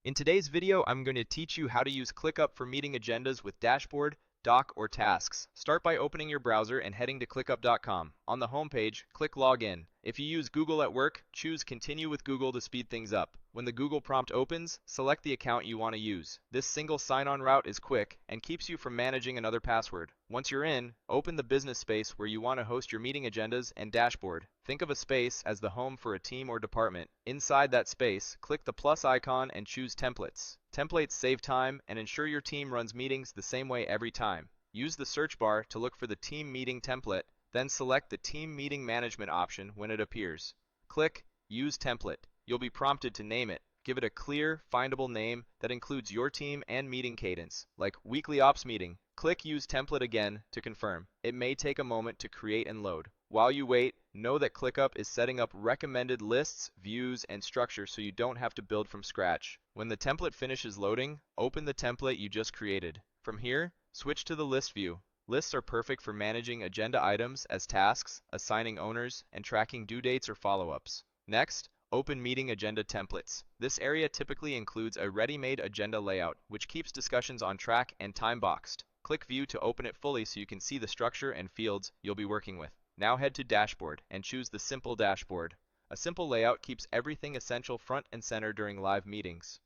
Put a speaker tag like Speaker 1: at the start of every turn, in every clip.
Speaker 1: In today's video, I'm going to teach you how to use ClickUp for meeting agendas with dashboard, doc, or tasks. Start by opening your browser and heading to clickup.com. On the home page, click Login. If you use Google at work, choose Continue with Google to speed things up. When the Google prompt opens, select the account you want to use. This single sign-on route is quick and keeps you from managing another password. Once you're in, open the business space where you want to host your meeting agendas and dashboard. Think of a space as the home for a team or department. Inside that space, click the plus icon and choose Templates. Templates save time and ensure your team runs meetings the same way every time. Use the search bar to look for the team meeting template, then select the team meeting management option when it appears. Click Use Template. You'll be prompted to name it. Give it a clear, findable name that includes your team and meeting cadence, like Weekly Ops Meeting. Click Use Template again to confirm. It may take a moment to create and load. While you wait, know that ClickUp is setting up recommended lists, views, and structure so you don't have to build from scratch. When the template finishes loading, open the template you just created. From here, switch to the list view. Lists are perfect for managing agenda items as tasks, assigning owners, and tracking due dates or follow-ups. Next, open Meeting Agenda Templates. This area typically includes a ready-made agenda layout, which keeps discussions on track and time-boxed. Click View to open it fully so you can see the structure and fields you'll be working with. Now head to Dashboard and choose the Simple Dashboard. A simple layout keeps everything essential front and center during live meetings.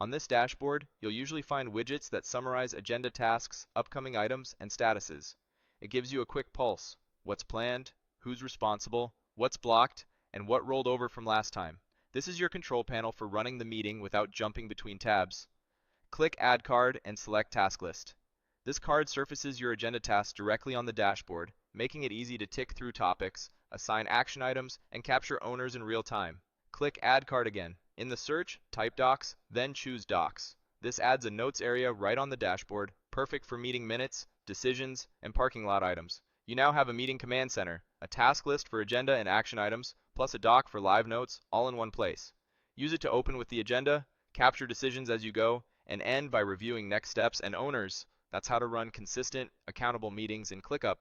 Speaker 1: On this dashboard, you'll usually find widgets that summarize agenda tasks, upcoming items, and statuses. It gives you a quick pulse: what's planned, who's responsible, what's blocked, and what rolled over from last time. This is your control panel for running the meeting without jumping between tabs. Click Add Card and select Task List. This card surfaces your agenda tasks directly on the dashboard, making it easy to tick through topics, assign action items, and capture owners in real time. Click Add Card again. In the search, type Docs, then choose Docs. This adds a notes area right on the dashboard, perfect for meeting minutes, decisions, and parking lot items. You now have a meeting command center, a task list for agenda and action items, plus a doc for live notes, all in one place. Use it to open with the agenda, capture decisions as you go, and end by reviewing next steps and owners. That's how to run consistent, accountable meetings in ClickUp.